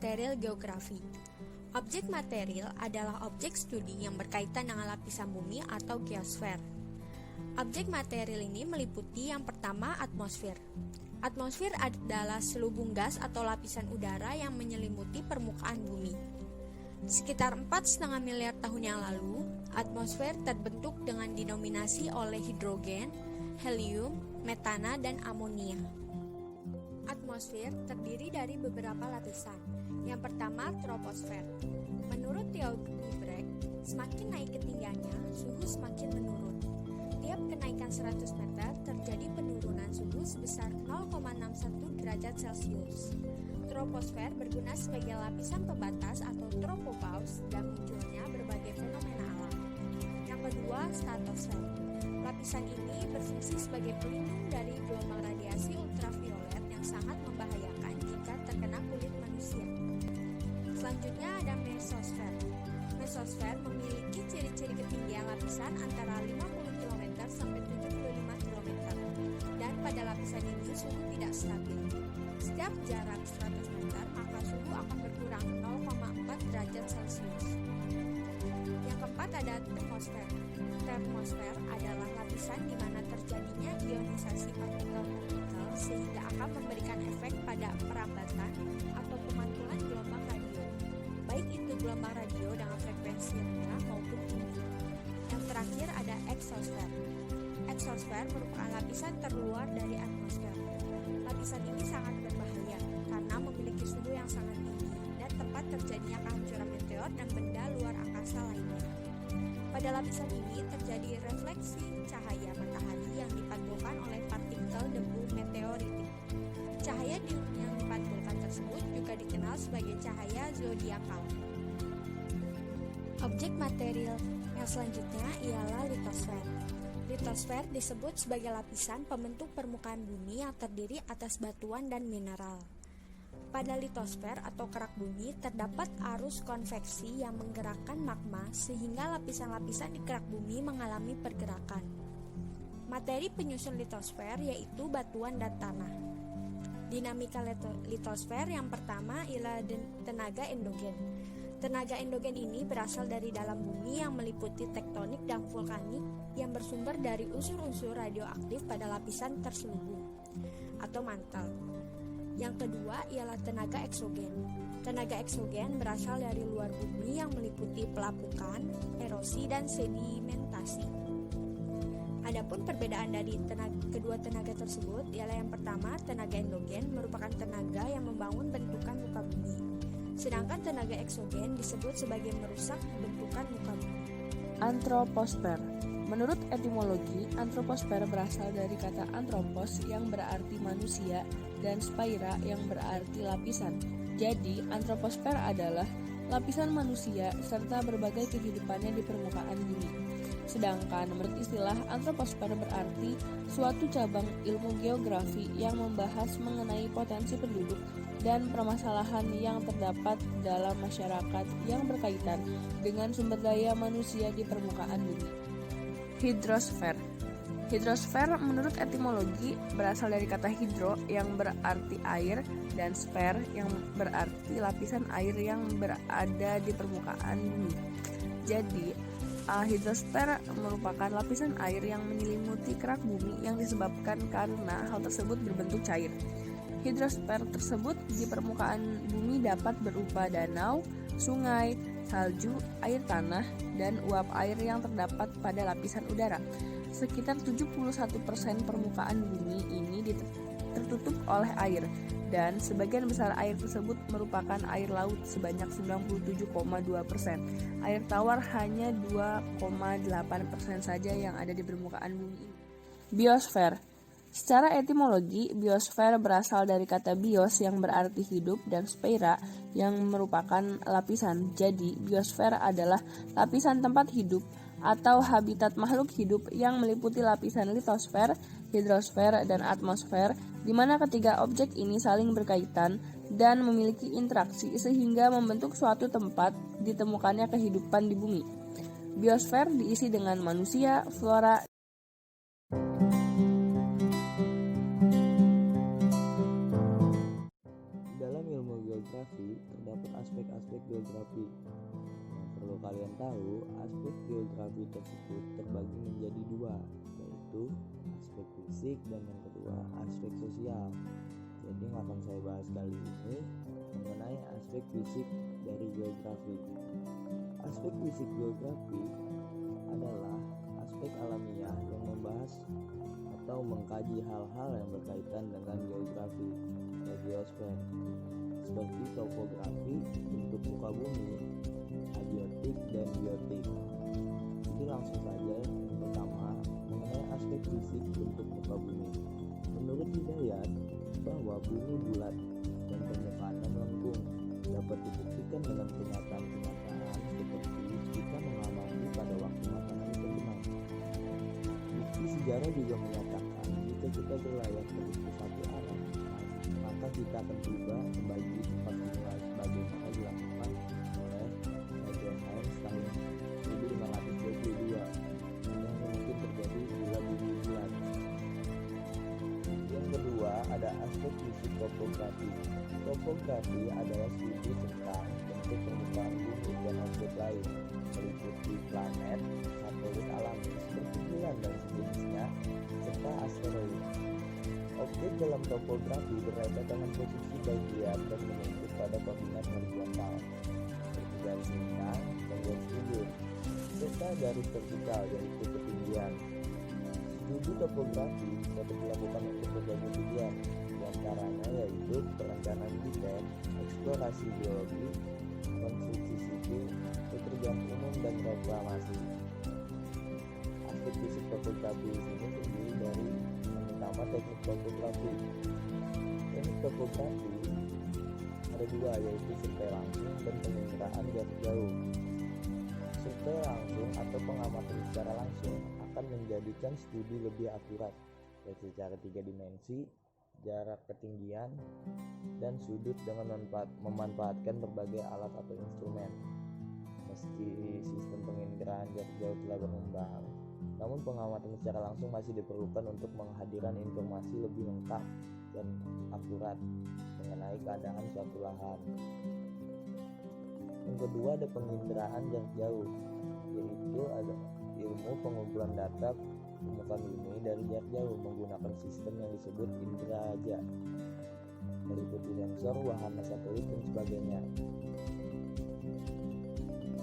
material geografi. Objek material adalah objek studi yang berkaitan dengan lapisan bumi atau geosfer. Objek material ini meliputi yang pertama atmosfer. Atmosfer adalah selubung gas atau lapisan udara yang menyelimuti permukaan bumi. Sekitar 4,5 miliar tahun yang lalu, atmosfer terbentuk dengan dinominasi oleh hidrogen, helium, metana, dan amonia. Atmosfer terdiri dari beberapa lapisan. Yang pertama, troposfer. Menurut teori Bragg, semakin naik ketinggiannya, suhu semakin menurun. Tiap kenaikan 100 meter terjadi penurunan suhu sebesar 0,61 derajat Celcius. Troposfer berguna sebagai lapisan pembatas atau tropopause dan munculnya berbagai fenomena alam. Yang kedua, stratosfer. Lapisan ini berfungsi sebagai pelindung dari gelombang radiasi ultraviolet yang sangat membahayakan jika terkena kulit manusia. Selanjutnya ada mesosfer. Mesosfer memiliki ciri-ciri ketinggian lapisan antara 50 km sampai 75 km. Dan pada lapisan ini suhu tidak stabil. Setiap jarak 100 meter, maka suhu akan berkurang 0,4 derajat Celcius. Yang keempat ada termosfer. Termosfer adalah lapisan di mana terjadinya ionisasi partikel-partikel sehingga akan memberikan efek pada perambatan atau pemantulan gelombang radio, baik itu gelombang radio dengan frekuensi rendah maupun tinggi. Yang terakhir ada eksosfer. Eksosfer merupakan lapisan terluar dari atmosfer. Lapisan ini sangat berbahaya karena memiliki suhu yang sangat tinggi dan tempat terjadinya kehancuran meteor dan benda luar angkasa lainnya. Pada lapisan ini terjadi refleksi cahaya matahari yang dipantulkan oleh partikel debu meteoritik. Cahaya yang dipantulkan tersebut juga dikenal sebagai cahaya zodiakal. Objek material yang selanjutnya ialah litosfer. Litosfer disebut sebagai lapisan pembentuk permukaan bumi yang terdiri atas batuan dan mineral. Pada litosfer atau kerak bumi terdapat arus konveksi yang menggerakkan magma sehingga lapisan-lapisan di kerak bumi mengalami pergerakan. Materi penyusun litosfer yaitu batuan dan tanah. Dinamika litosfer yang pertama ialah tenaga endogen. Tenaga endogen ini berasal dari dalam bumi yang meliputi tektonik dan vulkanik yang bersumber dari unsur-unsur radioaktif pada lapisan terselubung atau mantel. Yang kedua ialah tenaga eksogen. Tenaga eksogen berasal dari luar bumi yang meliputi pelapukan, erosi, dan sedimentasi. Adapun perbedaan dari kedua tenaga tersebut ialah yang pertama, tenaga endogen merupakan tenaga yang membangun bentukan muka bumi. Sedangkan tenaga eksogen disebut sebagai merusak bentukan muka bumi. Antroposfer. Menurut etimologi, antroposfer berasal dari kata antropos yang berarti manusia dan sphaira yang berarti lapisan. Jadi, antroposfer adalah lapisan manusia serta berbagai kehidupannya di permukaan bumi. Sedangkan menurut istilah antroposfer berarti suatu cabang ilmu geografi yang membahas mengenai potensi penduduk dan permasalahan yang terdapat dalam masyarakat yang berkaitan dengan sumber daya manusia di permukaan bumi. Hidrosfer. Hidrosfer menurut etimologi berasal dari kata hidro yang berarti air dan sfer yang berarti lapisan air yang berada di permukaan bumi. Jadi, hidrosfer merupakan lapisan air yang menyelimuti kerak bumi yang disebabkan karena hal tersebut berbentuk cair. Hidrosfer tersebut di permukaan bumi dapat berupa danau, sungai, salju, air tanah, dan uap air yang terdapat pada lapisan udara. Sekitar 71% permukaan bumi ini tertutup oleh air, dan sebagian besar air tersebut merupakan air laut sebanyak 97,2%. Air tawar hanya 2,8% saja yang ada di permukaan bumi ini. Biosfer. Secara etimologi, biosfer berasal dari kata bios yang berarti hidup dan sphaira yang merupakan lapisan. Jadi, biosfer adalah lapisan tempat hidup atau habitat makhluk hidup yang meliputi lapisan litosfer, hidrosfer, dan atmosfer, di mana ketiga objek ini saling berkaitan dan memiliki interaksi sehingga membentuk suatu tempat ditemukannya kehidupan di bumi. Biosfer diisi dengan manusia, flora, Dalam ilmu geografi, terdapat terdapat aspek-aspek geografi. Yang perlu kalian tahu, aspek geografi tersebut terbagi menjadi dua, yaitu aspek fisik dan yang kedua aspek sosial. Jadi yang akan saya bahas kali ini mengenai aspek fisik dari geografi. Aspek fisik geografi adalah aspek alamiah yang membahas atau mengkaji hal-hal yang berkaitan dengan geografi atau geosfer, seperti topografi, bentuk muka bumi, abiotik dan biotik. Jadi langsung saja yang pertama mengenai aspek fisik bentuk muka bumi. Menurut Hidayat, bahwa bumi bulat dan permukaannya melengkung dapat dibuktikan dengan kenyataan-kenyataan seperti kita mengamati pada waktu matahari terbenam. Bukti sejarah juga menyatakan jika kita berlayar terus ke satu arah, maka kita akan tiba kembali di tempat semula sebagaimana dilakukan oleh Albert Einstein tahun 1522 yang mungkin terjadi bila bumi bulat. Yang kedua ada aspek fisik topografi. Topografi adalah studi tentang bentuk permukaan bumi dan objek lain, meliputi planet, satelit alami seperti bulan dan sejenisnya, serta asteroid. Objek dalam topografi berada dengan posisi bagian dan menunjuk pada koordinat horizontal, seperti garis lintang dan garis bujur, serta garis vertikal yaitu ketinggian. Studi topografi dapat dilakukan untuk berbagai tujuan, diantaranya yaitu perencanaan detail, eksplorasi geologi, konstruksi sipil, pekerjaan umum dan reklamasi. Aspek fisik topografi ini terdiri dari yang pertama teknik topografi. Teknik topografi ada dua, yaitu survei langsung dan penginderaan jarak jauh. Survei langsung atau pengamatan secara langsung akan menjadikan studi lebih akurat, baik secara 3 dimensi, jarak, ketinggian, dan sudut dengan memanfaatkan berbagai alat atau instrumen. Meski sistem penginderaan jarak jauh telah berkembang, namun pengamatan secara langsung masih diperlukan untuk menghadirkan informasi lebih lengkap dan akurat mengenai keadaan suatu lahan. Yang kedua ada penginderaan jarak jauh, yaitu ada ilmu pengumpulan data permukaan bumi dari jarak jauh menggunakan sistem yang disebut inderaja, meliputi sensor, wahana satelit dan sebagainya.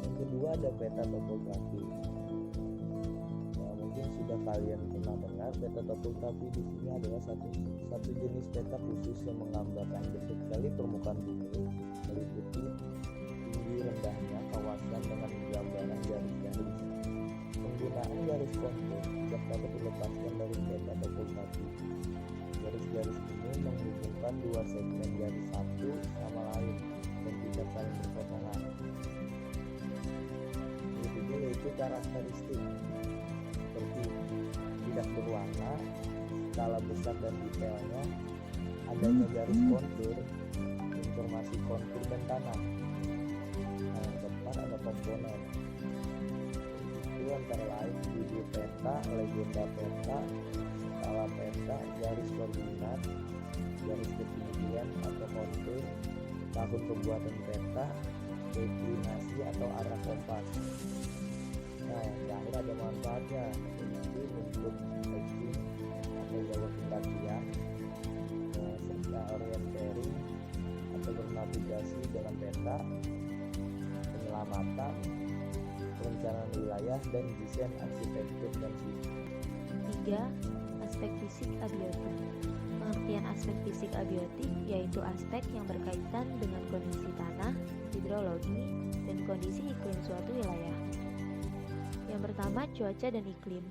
Yang kedua ada peta topografi. Mungkin sudah kalian pernah dengar peta topografi. Di sini adalah satu jenis peta khusus yang menggambarkan bentuk sekali permukaan bumi, meliputi tinggi rendahnya kawasan dengan gambaran garis-garis. Penggunaan garis kontur tidak dapat dilepaskan dari peta topografi. Garis-garis ini menghubungkan dua segmen garis satu sama lain dan tidak saling berpotongan. Berikutnya yaitu karakteristik seperti tidak berwarna, skala besar dan detailnya, adanya garis kontur, informasi kontur dan tanah. Nah, yang keempat ada komponen. Itu antara lain video peta, legenda peta, skala peta, garis koordinat, garis ketinggian atau kontur, tahun pembuatan peta, deklinasi atau arah kompas. Nah, yang terakhir ada manfaatnya, yaitu untuk tracking atau jalur pendakian, serta orientering atau bernavigasi dalam peta, penyelamatan, perencanaan wilayah, dan desain arsitektur dan sipil. 3. Aspek fisik abiotik. Pengertian aspek fisik abiotik yaitu aspek yang berkaitan dengan kondisi tanah, hidrologi, dan kondisi iklim suatu wilayah. Yang pertama, cuaca dan iklim.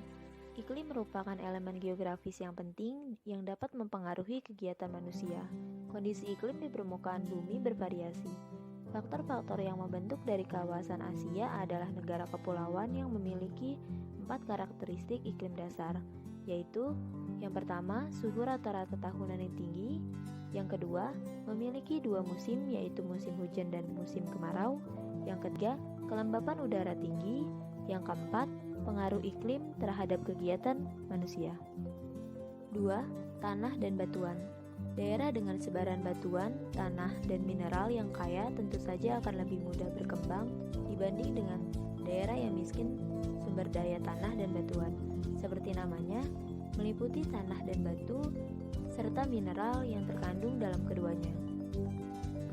Iklim merupakan elemen geografis yang penting yang dapat mempengaruhi kegiatan manusia. Kondisi iklim di permukaan bumi bervariasi. Faktor-faktor yang membentuk dari kawasan Asia adalah negara kepulauan yang memiliki 4 karakteristik iklim dasar, yaitu yang pertama, suhu rata-rata tahunan yang tinggi. Yang kedua, memiliki 2 musim, yaitu musim hujan dan musim kemarau. Yang ketiga, kelembapan udara tinggi. Yang keempat, pengaruh iklim terhadap kegiatan manusia. 2. Tanah dan batuan. Daerah dengan sebaran batuan, tanah, dan mineral yang kaya tentu saja akan lebih mudah berkembang dibanding dengan daerah yang miskin sumber daya tanah dan batuan. Seperti namanya, meliputi tanah dan batu, serta mineral yang terkandung dalam keduanya.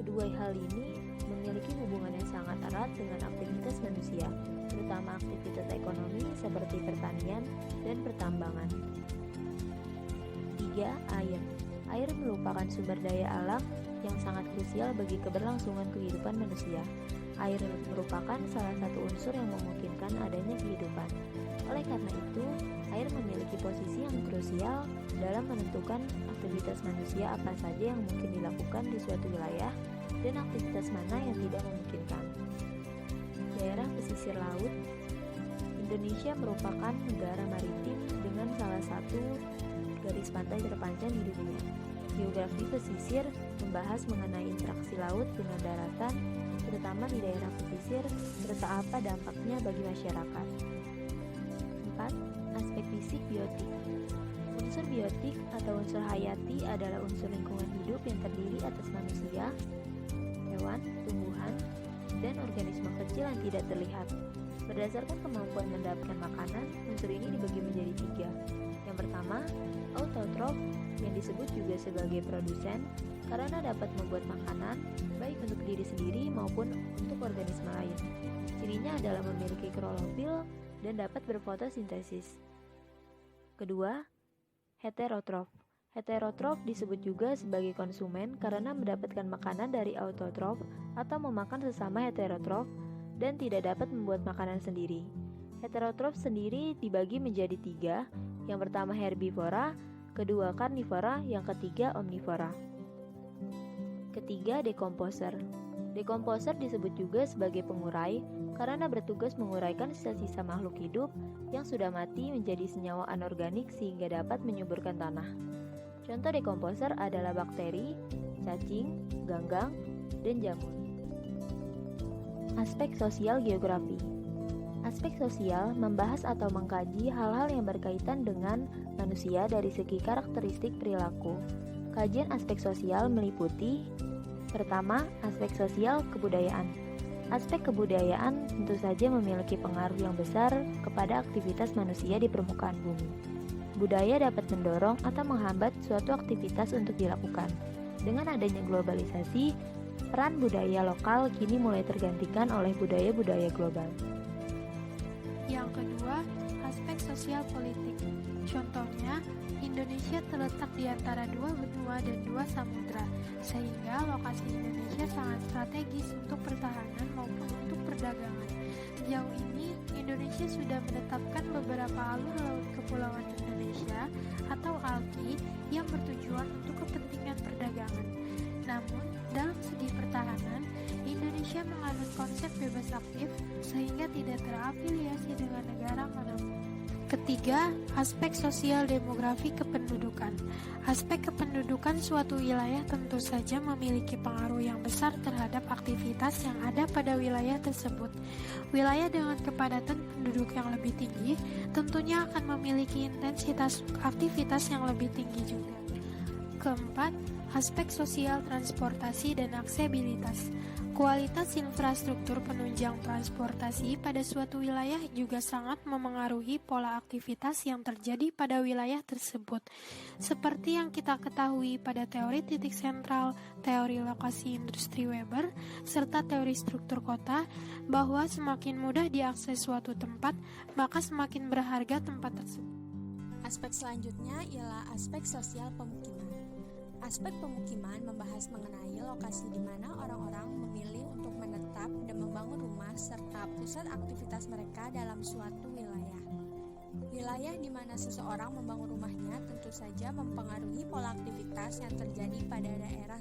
Kedua hal ini memiliki hubungan yang sangat erat dengan aktivitas manusia, terutama aktivitas ekonomi seperti pertanian dan pertambangan. 3. Air. Air merupakan sumber daya alam yang sangat krusial bagi keberlangsungan kehidupan manusia. Air merupakan salah satu unsur yang memungkinkan adanya kehidupan. Oleh karena itu, air memiliki posisi yang krusial dalam menentukan aktivitas manusia apa saja yang mungkin dilakukan di suatu wilayah dan aktivitas mana yang tidak memungkinkan. Daerah pesisir laut. Indonesia merupakan negara maritim dengan salah satu garis pantai terpanjang di dunia. Geografi pesisir membahas mengenai interaksi laut dengan daratan, terutama di daerah pesisir, serta apa dampaknya bagi masyarakat. 4. Aspek fisik biotik. Unsur biotik atau unsur hayati adalah unsur lingkungan hidup yang terdiri atas manusia, hewan, tumbuhan, dan organisme kecil yang tidak terlihat. Berdasarkan kemampuan mendapatkan makanan, unsur ini dibagi menjadi 3. Yang pertama, autotrof yang disebut juga sebagai produsen karena dapat membuat makanan baik untuk diri sendiri maupun untuk organisme lain. Cirinya adalah memiliki klorofil dan dapat berfotosintesis. Kedua, heterotrof. Heterotrof disebut juga sebagai konsumen karena mendapatkan makanan dari autotrof atau memakan sesama heterotrof dan tidak dapat membuat makanan sendiri. Heterotrof sendiri dibagi menjadi 3. Yang pertama herbivora, kedua karnivora, yang ketiga omnivora. Ketiga, dekomposer. Dekomposer disebut juga sebagai pengurai karena bertugas menguraikan sisa-sisa makhluk hidup yang sudah mati menjadi senyawa anorganik sehingga dapat menyuburkan tanah. Contoh dekomposer adalah bakteri, cacing, ganggang, dan jamur. Aspek sosial geografi. Aspek sosial membahas atau mengkaji hal-hal yang berkaitan dengan manusia dari segi karakteristik perilaku. Kajian aspek sosial meliputi: pertama, aspek sosial kebudayaan. Aspek kebudayaan tentu saja memiliki pengaruh yang besar kepada aktivitas manusia di permukaan bumi. Budaya dapat mendorong atau menghambat suatu aktivitas untuk dilakukan. Dengan adanya globalisasi, peran budaya lokal kini mulai tergantikan oleh budaya-budaya global. Yang kedua, aspek sosial politik. Contohnya, Indonesia terletak di antara 2 benua dan 2 samudra, sehingga lokasi Indonesia sangat strategis untuk pertahanan maupun untuk perdagangan. Sejauh ini, Indonesia sudah menetapkan beberapa alur laut kepulauan Indonesia atau ALKI yang bertujuan untuk kepentingan perdagangan. Namun, dalam segi pertahanan, Indonesia menganut konsep bebas aktif sehingga tidak terafiliasi dengan negara manapun. Ketiga, aspek sosial demografi kependudukan. Aspek kependudukan suatu wilayah tentu saja memiliki pengaruh yang besar terhadap aktivitas yang ada pada wilayah tersebut. Wilayah dengan kepadatan penduduk yang lebih tinggi tentunya akan memiliki intensitas aktivitas yang lebih tinggi juga. Keempat, aspek sosial transportasi dan aksesibilitas. Kualitas infrastruktur penunjang transportasi pada suatu wilayah juga sangat memengaruhi pola aktivitas yang terjadi pada wilayah tersebut. Seperti yang kita ketahui pada teori titik sentral, teori lokasi industri Weber, serta teori struktur kota, bahwa semakin mudah diakses suatu tempat, maka semakin berharga tempat tersebut. Aspek selanjutnya ialah aspek sosial pemukiman. Aspek pemukiman membahas mengenai lokasi di mana orang-orang memilih untuk menetap dan membangun rumah serta pusat aktivitas mereka dalam suatu wilayah. Wilayah di mana seseorang membangun rumahnya tentu saja mempengaruhi pola aktivitas yang terjadi pada daerah